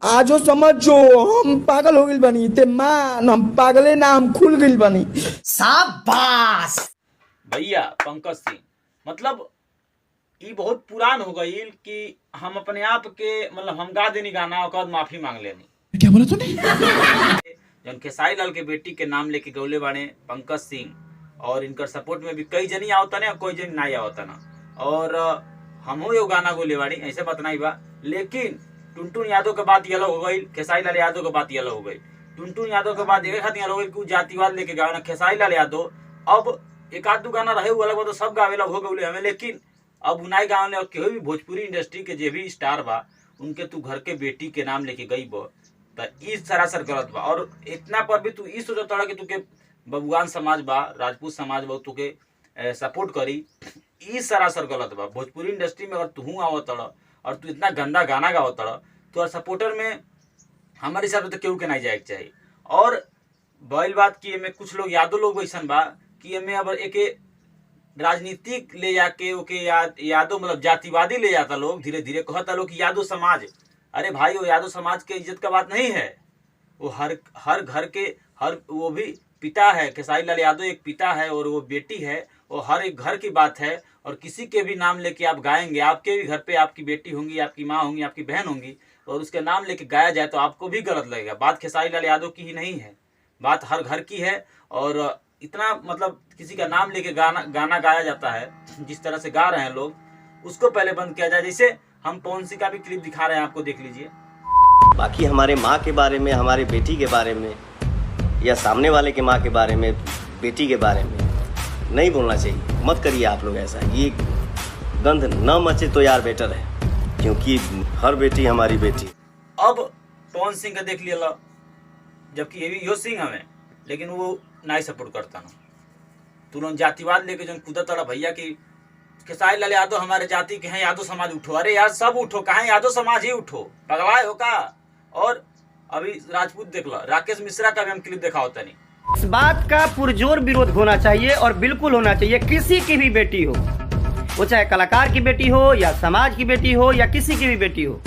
आजो समझो हम पागल हो गइल बानी ते मान हम पागले ना हम खुल गइल बानी। शाबाश भैया पंकज सिंह, मतलब ये बहुत पुरान हो गई कि हम अपने आप के मतलब हम गा देनी गाना और माफी मांग लेनी। क्या बोला तूने? जन खेसारी लाल के बेटी के नाम लेके गौले बाने पंकज सिंह और इनकर सपोर्ट में भी कई जनी आवता ना, कोई जनी नहीं आवता ना। और हमहू ये गाना गोले बाड़ी, ऐसे बात नहीं बा। लेकिन टुनटुन यादव के बात ये अलग हो गई, खेसारी लाल यादव के बात ये अलग हो गई। टुनटुन यादव के बात एक खातिर अलग हो गई कि जातिवाद लेके गावे ना खेसारी लाल यादव। अब एक आध दो गाना रहे अलग तो सब गावे हो गए हमें, लेकिन अब उनाई गाँव और केहू भी भोजपुरी इंडस्ट्री के जे भी स्टार बा उनके तू घर के बेटी के नाम लेके गई बो तो ई सरासर गलत बा। और इतना पर भी तू ई सोचता कि तुके बबुआन समाज बा, राजपूत समाज बा, तुके सपोर्ट करी, ई सरासर गलत बा। भोजपुरी इंडस्ट्री में अगर तू आवत और तू इतना गंदा गाना गावत तो सपोर्टर में हमारे हिसाब से तो केहू के नहीं जाए के चाहिए। और बड़ी बात की में कुछ लोग यादव लोग वैसा बा कि एमें अब एक राजनीतिक ले जाके ओके यादव मतलब जातिवादी ले जाता लोग, धीरे धीरे कहता लोग कि यादव समाज। अरे भाई वो यादव समाज के इज्जत का बात नहीं है, वो हर घर के हर वो भी पिता है। खेसारी लाल यादव एक पिता है और वो बेटी है, वो हर एक घर की बात है। और किसी के भी नाम लेके आप गाएंगे, आपके भी घर पे आपकी बेटी होंगी, आपकी माँ होंगी, आपकी बहन होंगी, और उसके नाम लेके गाया जाए तो आपको भी गलत लगेगा। बात खेसारी लाल यादव की ही नहीं है, बात हर घर की है। और इतना मतलब किसी का नाम लेके गाना गाया जाता है, जिस तरह से गा रहे हैं लोग, उसको पहले बंद किया जाए। जैसे हम पवन सिंह का भी क्लिप दिखा रहे हैं, आपको देख लीजिए। बाकी हमारे माँ के बारे में, हमारे बेटी के बारे में, या सामने वाले के माँ के बारे में, बेटी के बारे में नहीं बोलना चाहिए। मत करिए आप लोग ऐसा, ये गंध न मचे तो यार बेटर है, क्योंकि हर बेटी हमारी बेटी। अब पवन सिंह का देख लिया, जबकि ये भी यो सिंह हमें, लेकिन वो नहीं सपोर्ट करता ना। तुरंत जातिवाद लेके जो कूदा तड़ा भैया की खेसारी लाल यादव हमारे जाति के हैं, यादव समाज उठो। अरे यार सब उठो, कहाँ यादव समाज ही उठो, पगलाए हो का। और अभी राजपूत देख लो, राकेश मिश्रा का भी हम क्लिप देखा होता नहीं। इस बात का पुरजोर विरोध होना चाहिए और बिल्कुल होना चाहिए। किसी की भी बेटी हो, वो चाहे कलाकार की बेटी हो या समाज की बेटी हो या किसी की भी बेटी हो,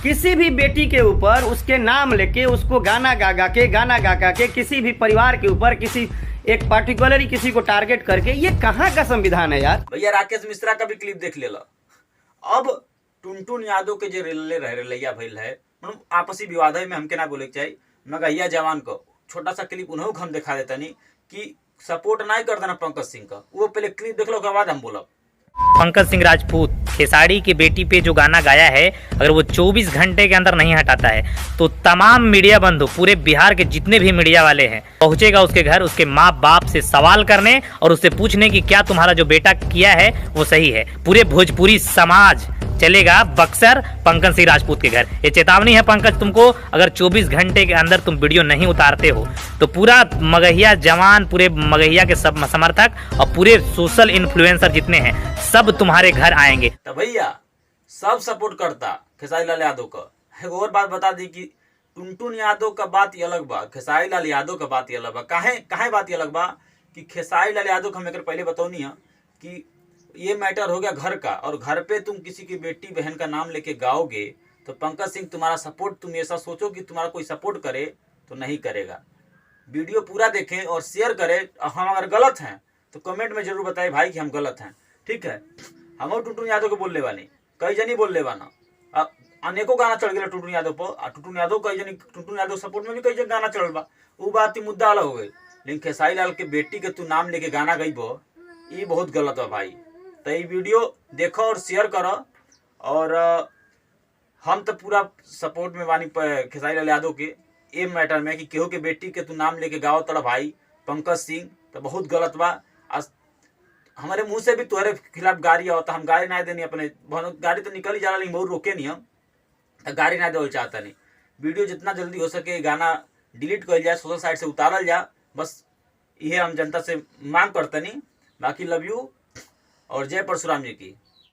किसी भी बेटी के ऊपर उसके नाम लेके उसको गाना गा के किसी भी परिवार के ऊपर किसी एक पार्टिकुलरली किसी को टारगेट करके, ये कहाँ का संविधान है यार। भैया राकेश मिश्रा का भी क्लिप देख ले लो। अब टुनटुन यादव के जो रेलैया भइल है, मतलब आपसी विवाद है में हमके ना बोले के चाहिए। मगहिया जवान को छोटा सा क्लिप उन्हों हम दिखा देता नहीं कि सपोर्ट नहीं करता ना पंकज सिंह का, वो पहले क्लिप देख लो के बाद हम बोला। पंकज सिंह राजपूत खेसारी की बेटी पे जो गाना गाया है, अगर वो 24 घंटे के अंदर नहीं हटाता है तो तमाम मीडिया बंधु, पूरे बिहार के जितने भी मीडिया वाले हैं, पहुंचेगा उसके घर, उसके माँ बाप से सवाल करने और उससे पूछने कि क्या तुम्हारा जो बेटा किया है वो सही है। पूरे भोजपुरी समाज चलेगा बक्सर पंकज सिंह राजपूत के घर। ये चेतावनी है पंकज तुमको, अगर 24 घंटे के अंदर तुम वीडियो नहीं उतारते हो तो पूरा मगहिया जवान, पूरे मगहिया के सब समर्थक और पूरे सोशल इन्फ्लुएंसर जितने हैं सब तुम्हारे घर आएंगे। तो भैया सब सपोर्ट करता खेसारी लाल यादव का। एक और बात बता दी कि टुनटुन यादव का बात ये अलग बा, खेसारी लाल यादव का बात ये अलग बा। काहे बात ये अलग बा कि खेसारी लाल यादव को हम एक पहले बताओ नहीं कि ये मैटर हो गया घर का, और घर पे तुम किसी की बेटी बहन का नाम लेके गाओगे तो पंकज सिंह तुम्हारा सपोर्ट, तुम ऐसा सोचो कि तुम्हारा कोई सपोर्ट करे तो नहीं करेगा। वीडियो पूरा देखें और शेयर करें। हम अगर गलत हैं तो कमेंट में जरूर बताएं भाई कि हम गलत हैं, ठीक है। हम टुनटुन यादव को बोलने वाले, कई जनी बोलने वाला, अनेकों गाना चढ़ गया टुनटुन यादव पर। टुनटुन यादव कई जनी, टुनटुन यादव सपोर्ट में भी कई जन गाना चढ़ल बा, वो बात मुद्दा अलग हो गई। लेकिन खेसारी लाल के बेटी के तू नाम लेके गाना गई बो, ये बहुत गलत है भाई। तो ये वीडियो देखो और शेयर करो। और हम तो पूरा सपोर्ट में बानी खेसारी लाल यादव के ये मैटर में कि केहू के बेटी के तू नाम लेके गाओ तड़ा भाई पंकज सिंह, तो बहुत गलत बा। हमारे मुंह से भी तुम्हारे खिलाफ गाड़ी आवता, हम गाड़ी ना देनी अपने, गाड़ी तो निकल ही जा रहा, लेकिन बहुत रोके नहीं हम, तो गाड़ी ना दे चाहता नहीं। वीडियो जितना जल्दी हो सके गाना डिलीट कर जाए, सोशल साइट से उतारल जा, बस ये हम जनता से मांग करते नहीं। बाकी लव यू और जय परशुराम जी की।